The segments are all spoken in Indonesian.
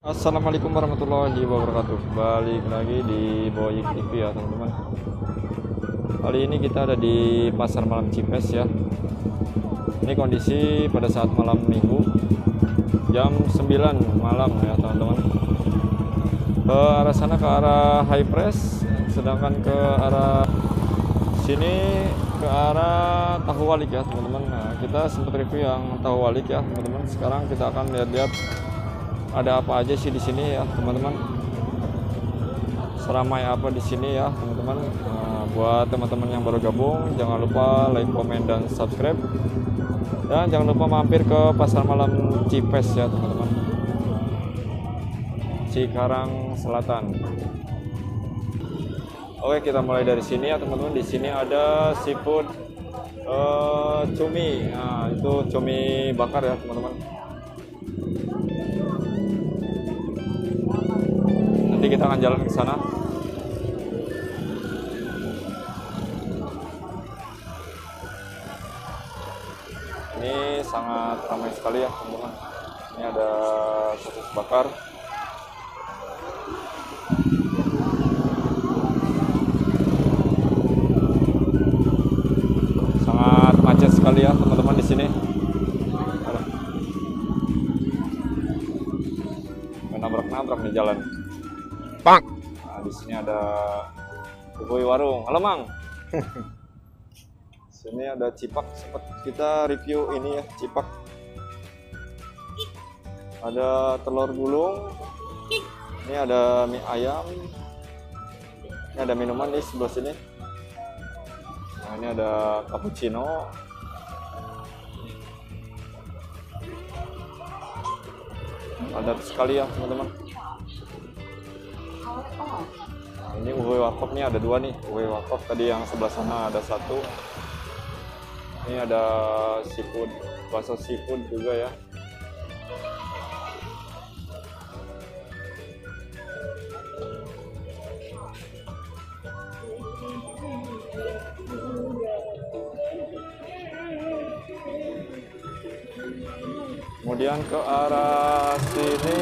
Assalamualaikum warahmatullahi wabarakatuh. Balik lagi di Boyik TV ya teman-teman. Kali ini kita ada di Pasar Malam Cipes ya. Ini kondisi pada saat malam minggu jam 9 malam ya teman-teman. Ke arah sana ke arah High Press, sedangkan ke arah sini ke arah Tahu Walik ya teman-teman. Nah, kita sempat review yang Tahu Walik ya teman-teman. Sekarang kita akan lihat-lihat ada apa aja sih di sini ya teman-teman, seramai apa di sini ya teman-teman. Buat teman-teman yang baru gabung, jangan lupa like, komen, dan subscribe, dan jangan lupa mampir ke Pasar Malam Cipes ya teman-teman, Cikarang Selatan. Oke, kita mulai dari sini ya teman-teman. Di sini ada seafood cumi. Nah, itu cumi bakar ya teman-teman. Nanti kita akan jalan ke sana. Ini sangat ramai sekali ya teman-teman. Ini ada sosis bakar. Sangat macet sekali ya teman-teman di sini. Nabrak-nabrak di jalan. Nah, di sini ada Uboy Warung. Halo Mang. Sini ada cipak, sempat kita review ini ya, cipak. Ada telur gulung. Ini ada mie ayam. Ini ada minuman di sebelah sini. Nah, ini ada cappuccino. Padat sekali ya teman-teman. Nah, ini uwe warkop nih ada dua nih. Uwe warkop tadi yang sebelah sana ada satu. Ini ada seafood, bakso seafood juga ya. Kemudian ke arah sini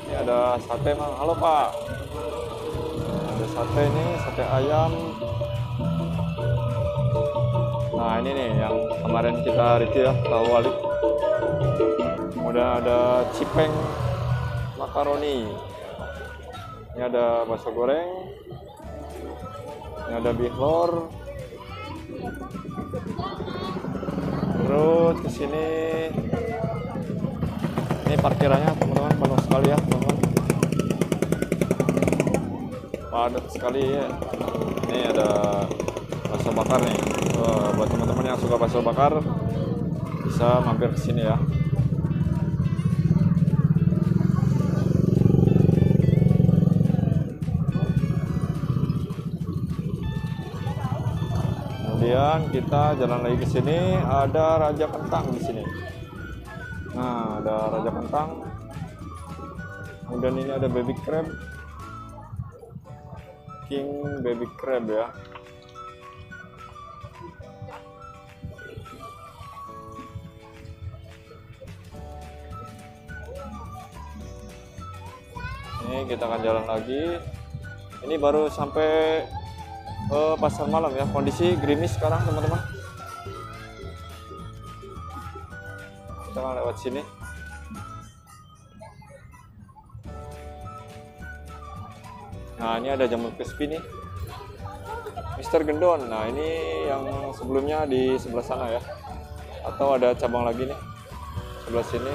ini ada sate Mang. Halo Pak. Ada sate ini, sate ayam. Nah, ini nih yang kemarin kita review ya, Tahu Walik. Kemudian ada cipeng makaroni. Ini ada bakso goreng. Ini ada bihor. Terus ke sini ini parkirannya teman-teman penuh sekali ya teman-teman, padat sekali ya. Ini ada bakso bakar nih. Buat teman-teman yang suka bakso bakar bisa mampir ke sini ya. Kemudian kita jalan lagi ke sini, ada Raja Kentang di sini. Nah, ada Raja Kentang. Kemudian ini ada baby crab, king baby crab ya. Ini kita akan jalan lagi. Ini baru sampai pasar malam ya, kondisi gerimis sekarang teman-teman. Kita akan lewat sini. Nah, ini ada jamur crispy nih, Mister Gendon. Nah, ini yang sebelumnya di sebelah sana ya, atau ada cabang lagi nih sebelah sini.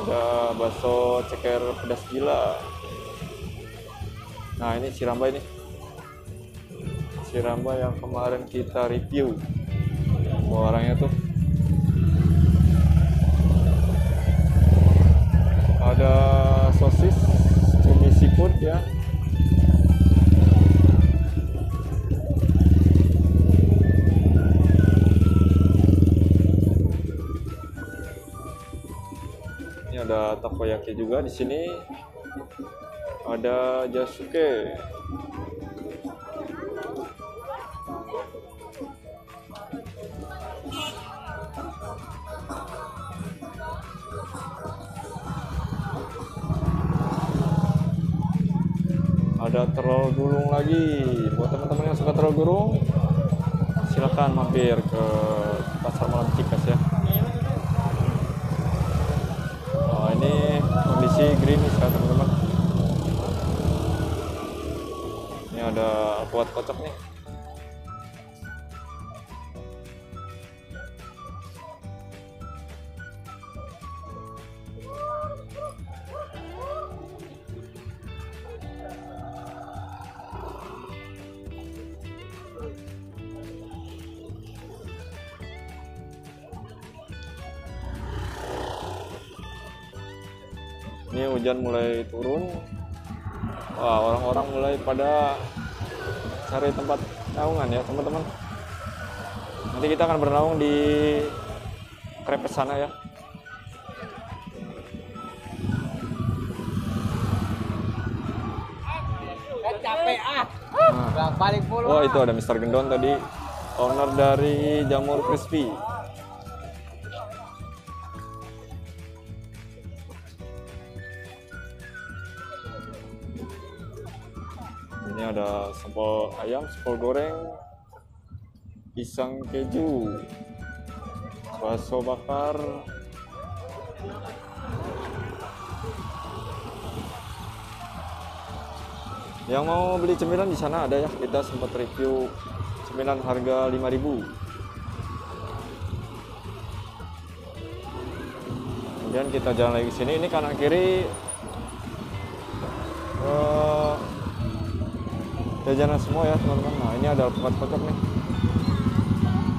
Ada bakso ceker pedas gila. Nah, ini Ciramba ini, Ciramba yang kemarin kita review. Orangnya tuh ada sosis cumi seafood ya. Ini ada takoyaki juga di sini. Ada jasuke. ada telur gulung lagi. Buat teman-teman yang suka telur gulung, silakan mampir ke pasar malam Cikes ya. Oh, ini kondisi gerimis ya teman-teman. Ini ada alpukat kocok nih. Ini hujan mulai turun. Wah, orang-orang mulai pada cari tempat naungan ya teman-teman. Nanti kita akan bernaung di Krepes sana ya. Capek Nah. balik pulang. Oh, itu ada Mr. Gendon tadi, owner dari Jamur Crispy. Ini ada sambal ayam, sambal goreng, pisang keju, bakso bakar, yang mau beli cemilan di sana ada ya. Kita sempat review cemilan harga 5.000. Kemudian kita jalan lagi ke sini. Ini kanan kiri jajanan semua ya teman-teman. Nah, ini ada alpukat kocok nih.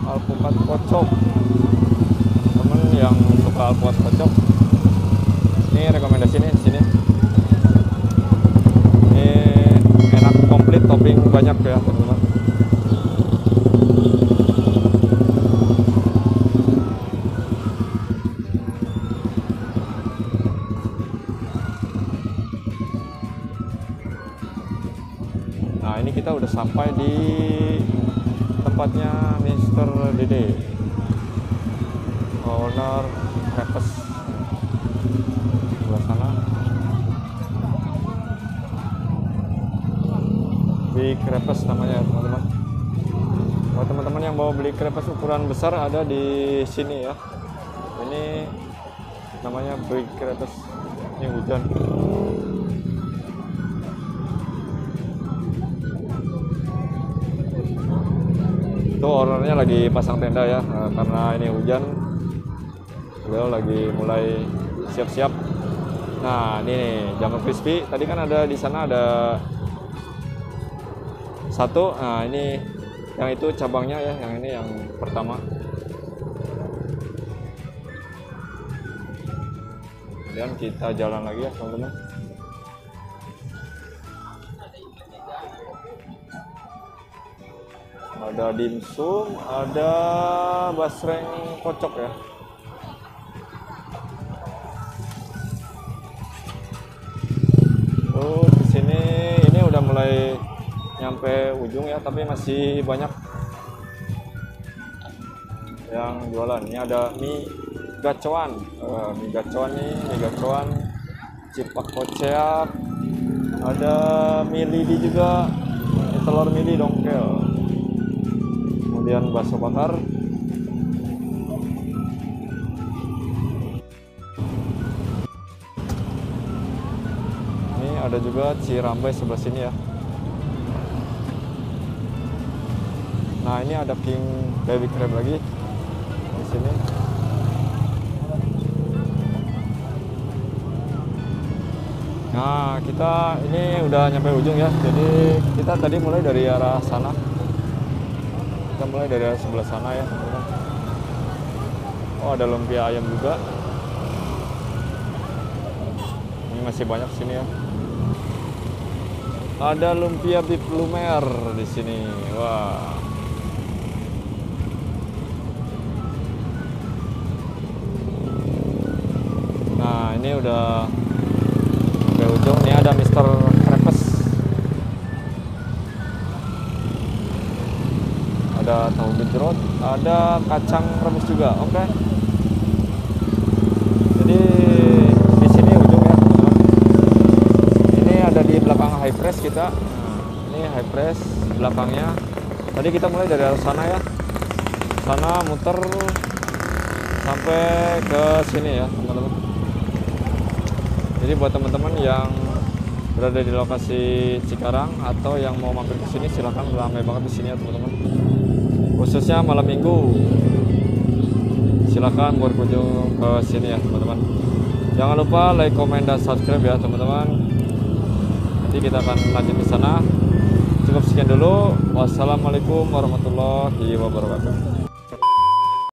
Alpukat kocok. Temen yang suka alpukat kocok, ini rekomendasi nih di sini. Ini enak, komplit, topping banyak ya teman-teman. Nah, ini kita udah sampai di tempatnya Mr. Dede, owner Krepes. Sebelah sana Big Krepes namanya ya teman-teman. Buat teman-teman yang mau beli krepes ukuran besar ada di sini ya. Ini namanya Big Krepes. Ini hujan. Itu ownernya lagi pasang tenda ya, karena ini hujan, beliau lagi mulai siap-siap. Nah, ini nih, Jamur Crispy. Tadi kan ada di sana ada satu. Nah, ini yang itu cabangnya ya, yang ini yang pertama. Kemudian kita jalan lagi ya teman-teman. Ada dimsum, ada basreng kocok ya. Terus di sini ini udah mulai nyampe ujung ya, tapi masih banyak yang jualan. Ini ada mie gacoan, mie gacoan nih, mie gacoan, cipak koceak, ada mie lidi juga, ini telur mili dongkel. Kemudian bakso bakar, ini ada juga cirambai sebelah sini ya. Nah, ini ada king baby crab lagi di sini. Nah, kita ini udah nyampe ujung ya. Jadi kita tadi mulai dari arah sana. Kita mulai dari sebelah sana ya teman-teman. Oh, ada lumpia ayam juga. Ini masih banyak sini ya. Ada lumpia beef lumer di sini. Wah. Nah, ini udah sampai ujung. Ini ada Mr. Krepes. Ada tahu gejrot, ada kacang rebus juga. Oke. Jadi di sini ujung ya teman-teman. Ini ada di belakang high press kita. Ini high press belakangnya. Tadi kita mulai dari arah sana ya, sana muter sampai ke sini ya teman-teman. Jadi buat teman-teman yang berada di lokasi Cikarang atau yang mau mampir ke sini, silahkan, ramai banget di sini ya teman-teman. Khususnya malam minggu, silahkan berkunjung ke sini ya teman-teman. Jangan lupa like, comment, dan subscribe ya teman-teman. Nanti kita akan lanjut di sana. Cukup sekian dulu. Wassalamualaikum warahmatullahi wabarakatuh.